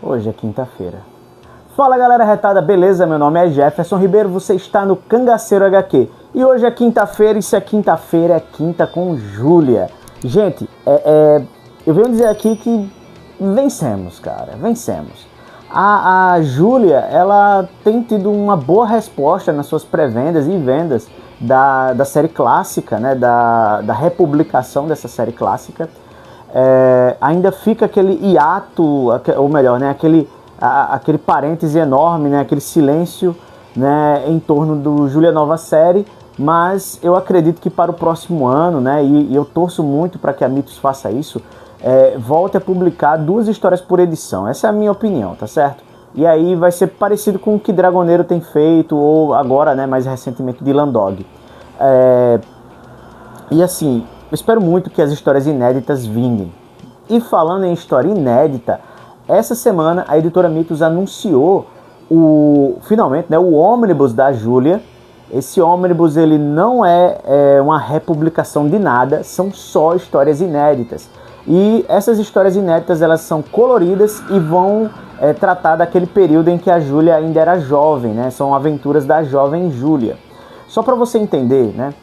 Hoje é quinta-feira. Fala galera retada, beleza? Meu nome é Jefferson Ribeiro, você está no Cangaceiro HQ. E hoje é quinta-feira, e se é quinta-feira, é quinta com Júlia. Gente, eu venho dizer aqui que vencemos, cara, vencemos. A Júlia, ela tem tido uma boa resposta nas suas pré-vendas e vendas da série clássica, né, da republicação dessa série clássica. Ainda fica aquele hiato, ou melhor, né, aquele parêntese enorme, né, aquele silêncio, né, em torno do Júlia Nova Série, mas eu acredito que para o próximo ano, né, e eu torço muito para que a Mythos faça isso, volte a publicar 2 histórias por edição. Essa é a minha opinião, tá certo? E aí vai ser parecido com o que Dragoneiro tem feito, ou agora, né, mais recentemente, Dylan Dog. E assim, eu espero muito que as histórias inéditas vinguem. E falando em história inédita, essa semana a editora Mythos anunciou finalmente, né, o ônibus da Júlia. Esse ônibus ele não é uma republicação de nada, são só histórias inéditas. E essas histórias inéditas elas são coloridas e vão tratar daquele período em que a Júlia ainda era jovem, né? São aventuras da jovem Júlia. Só para você entender, né?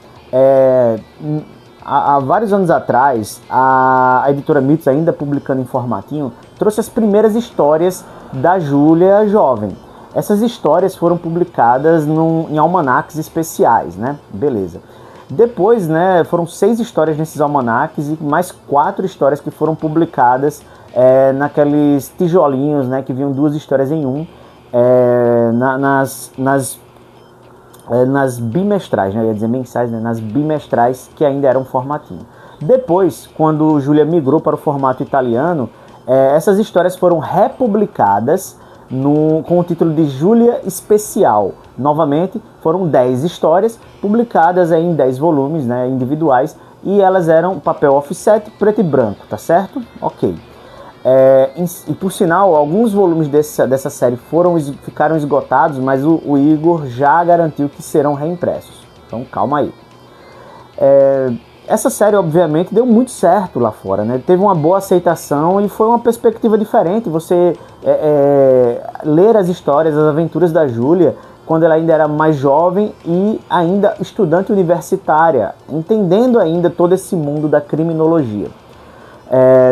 Há vários anos atrás, a editora Mythos, ainda publicando em formatinho, trouxe as primeiras histórias da Júlia jovem. Essas histórias foram publicadas em almanaques especiais, né? Beleza. Depois, né, foram 6 histórias nesses almanaques e mais 4 histórias que foram publicadas naqueles tijolinhos, né, que vinham 2 histórias em um, nas bimestrais, né, eu ia dizer mensais, né, nas bimestrais que ainda eram formatinho. Depois, quando Júlia migrou para o formato italiano, essas histórias foram republicadas com o título de Júlia Especial. Novamente, foram 10 histórias publicadas em 10 volumes, né, individuais, e elas eram papel offset, preto e branco, tá certo? Ok. E por sinal, alguns volumes dessa série ficaram esgotados, mas o Igor já garantiu que serão reimpressos. Então calma aí. Essa série, obviamente, deu muito certo lá fora, né? Teve uma boa aceitação e foi uma perspectiva diferente. Você ler as histórias, as aventuras da Júlia, quando ela ainda era mais jovem e ainda estudante universitária, entendendo ainda todo esse mundo da criminologia.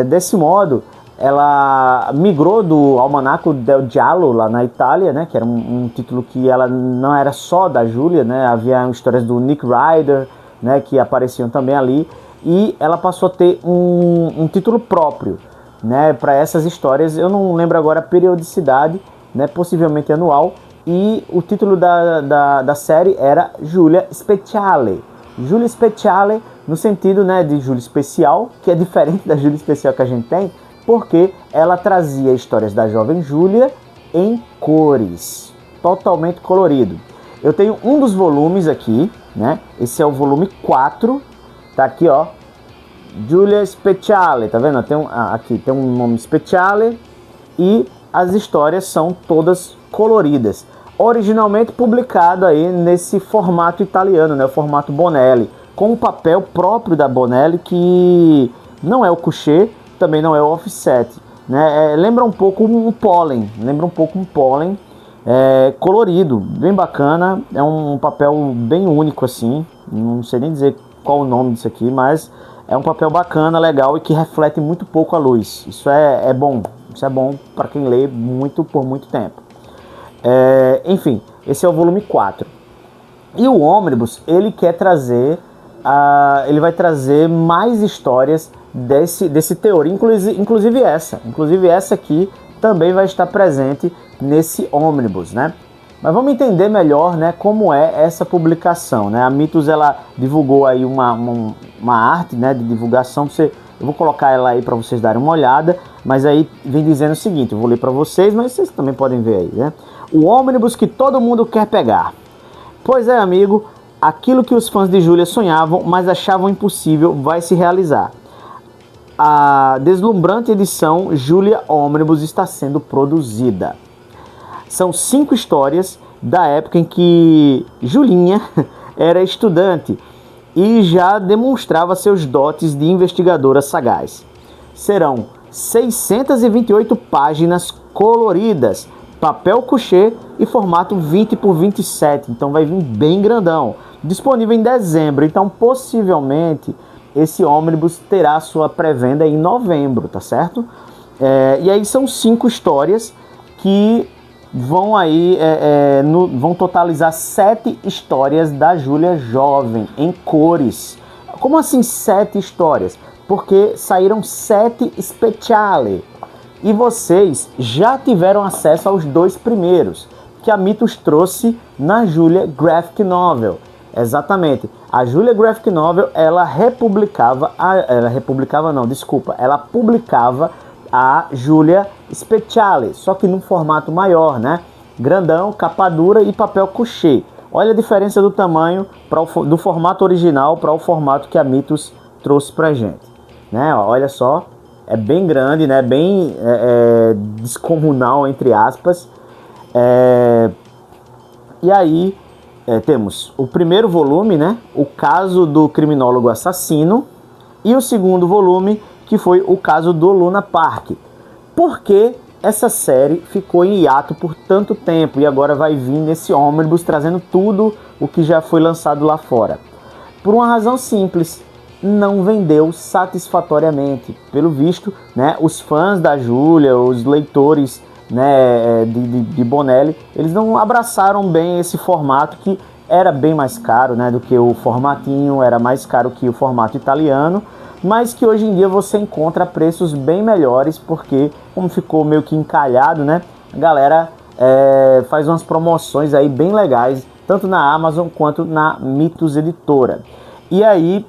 Desse modo, ela migrou do Almanaco del Giallo, lá na Itália, né? Que era um título que ela não era só da Júlia, né? Havia histórias do Nick Ryder, né, que apareciam também ali, e ela passou a ter um título próprio, né, para essas histórias. Eu não lembro agora a periodicidade, né, possivelmente anual, e o título da série era Júlia Speciale. Júlia Speciale no sentido, né, de Júlia Especial, que é diferente da Júlia Especial que a gente tem, porque ela trazia histórias da jovem Júlia em cores, totalmente colorido. Eu tenho um dos volumes aqui, né? Esse é o volume 4, tá aqui, ó, Júlia Speciale, tá vendo? Aqui tem um nome Speciale e as histórias são todas coloridas. Originalmente publicado aí nesse formato italiano, né? O formato Bonelli, com o papel próprio da Bonelli, que não é o couché, também não é o offset, né? Lembra um pouco um pólen, colorido, bem bacana. É um papel bem único assim, não sei nem dizer qual o nome disso aqui, mas é um papel bacana, legal e que reflete muito pouco a luz. Isso é bom, isso é bom para quem lê muito por muito tempo. Enfim, esse é o volume 4. E o ônibus, ele quer trazer, ele vai trazer mais histórias desse teor, inclusive essa aqui também vai estar presente nesse ônibus, né? Mas vamos entender melhor, né, como é essa publicação, né? A Mythos, ela divulgou aí uma arte, né, de divulgação. Eu vou colocar ela aí para vocês darem uma olhada, mas aí vem dizendo o seguinte, eu vou ler para vocês, mas vocês também podem ver aí, né? O ônibus que todo mundo quer pegar. Pois é, amigo, aquilo que os fãs de Júlia sonhavam, mas achavam impossível, vai se realizar. A deslumbrante edição Júlia Ônibus está sendo produzida. São 5 histórias da época em que Julinha era estudante e já demonstrava seus dotes de investigadora sagaz. Serão 628 páginas coloridas, papel couché e formato 20 por 27, então vai vir bem grandão. Disponível em dezembro, então possivelmente esse ônibus terá sua pré-venda em novembro, tá certo? E aí são 5 histórias que vão aí vão totalizar 7 histórias da Júlia jovem em cores. Como assim 7 histórias? Porque saíram 7 speciali e vocês já tiveram acesso aos 2 primeiros que a Mitos trouxe na Júlia Graphic Novel. Exatamente. A Júlia Graphic Novel, ela publicava a Júlia Speciale, só que num formato maior, né? Grandão, capa dura e papel couché. Olha a diferença do tamanho do formato original para o formato que a Mitos trouxe pra gente, né? Olha só, é bem grande, né? Bem descomunal, entre aspas. E aí temos o primeiro volume, né? O caso do criminólogo assassino, e o segundo volume, que foi o caso do Luna Park. Por que essa série ficou em hiato por tanto tempo e agora vai vir nesse ônibus trazendo tudo o que já foi lançado lá fora? Por uma razão simples: não vendeu satisfatoriamente. Pelo visto, né, os fãs da Júlia, os leitores, né, de Bonelli, eles não abraçaram bem esse formato, que era bem mais caro, né, do que o formatinho, era mais caro que o formato italiano, mas que hoje em dia você encontra preços bem melhores, porque como ficou meio que encalhado, né, a galera faz umas promoções aí bem legais, tanto na Amazon quanto na Mitos Editora. E aí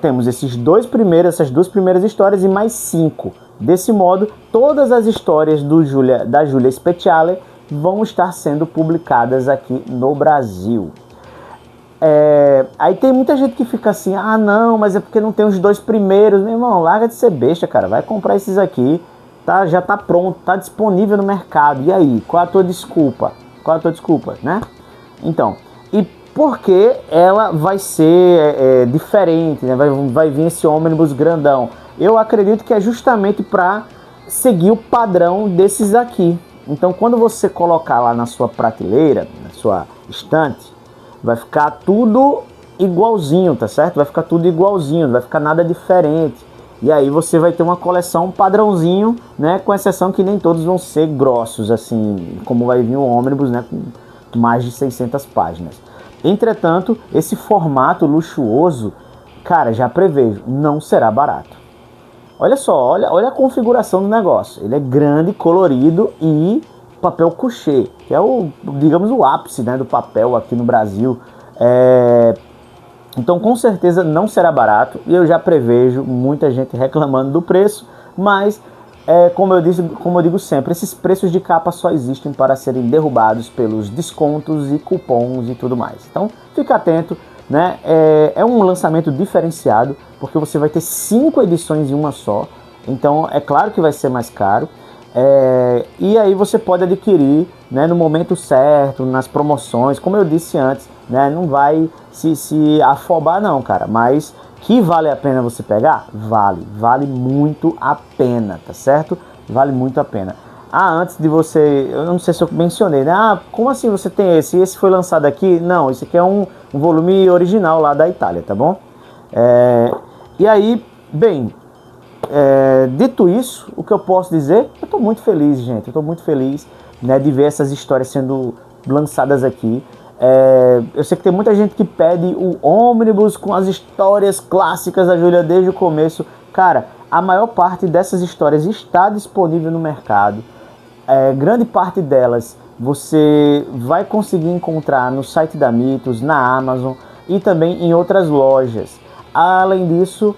temos essas duas primeiras histórias e mais 5. Desse modo, todas as histórias da Júlia Speciale vão estar sendo publicadas aqui no Brasil. Aí tem muita gente que fica assim: ah não, mas é porque não tem os 2 primeiros. Meu irmão, larga de ser besta, cara, vai comprar esses aqui, tá? Já tá pronto, tá disponível no mercado. E aí, qual a tua desculpa? Né? Então, e por que ela vai ser diferente, né? Vai vir esse ônibus grandão? Eu acredito que é justamente para seguir o padrão desses aqui. Então, quando você colocar lá na sua prateleira, na sua estante, vai ficar tudo igualzinho, tá certo? Vai ficar tudo igualzinho, não vai ficar nada diferente. E aí você vai ter uma coleção padrãozinho, né? Com exceção que nem todos vão ser grossos, assim, como vai vir um ônibus, né? Com mais de 600 páginas. Entretanto, esse formato luxuoso, cara, já prevejo, não será barato. Olha só, olha a configuração do negócio. Ele é grande, colorido e papel couché, que é digamos, o ápice, né, do papel aqui no Brasil. Então, com certeza não será barato, e eu já prevejo muita gente reclamando do preço, mas como eu digo sempre, esses preços de capa só existem para serem derrubados pelos descontos e cupons e tudo mais. Então, fica atento, né? É um lançamento diferenciado, porque você vai ter 5 edições em uma só, então é claro que vai ser mais caro. E aí você pode adquirir, né, no momento certo, nas promoções, como eu disse antes, né? Não vai se afobar não, cara, mas que vale a pena você pegar? Vale muito a pena, tá certo? Vale muito a pena. Antes de você, eu não sei se eu mencionei, né? Como assim você tem esse? Esse foi lançado aqui? Não, esse aqui é um volume original lá da Itália, tá bom? E aí, bem, dito isso, o que eu posso dizer? Eu tô muito feliz, gente. Eu tô muito feliz, né, de ver essas histórias sendo lançadas aqui. Eu sei que tem muita gente que pede o ônibus com as histórias clássicas da Júlia desde o começo. Cara, a maior parte dessas histórias está disponível no mercado. Grande parte delas você vai conseguir encontrar no site da Mitos, na Amazon e também em outras lojas. Além disso,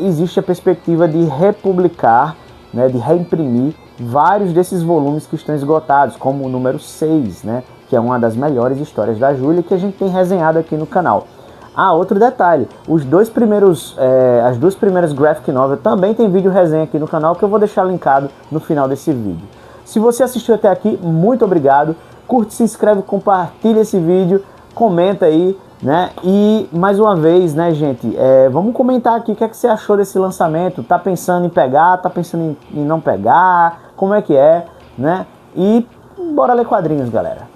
existe a perspectiva de republicar, né, de reimprimir vários desses volumes que estão esgotados, como o número 6, né, que é uma das melhores histórias da Júlia, que a gente tem resenhado aqui no canal. Outro detalhe, as duas primeiras graphic novel também tem vídeo resenha aqui no canal, que eu vou deixar linkado no final desse vídeo. Se você assistiu até aqui, muito obrigado. Curte, se inscreve, compartilha esse vídeo, comenta aí né? E mais uma vez, né, gente, vamos comentar aqui o que é que você achou desse lançamento. Tá pensando em pegar, tá pensando em não pegar, como é que é, né? E bora ler quadrinhos, galera.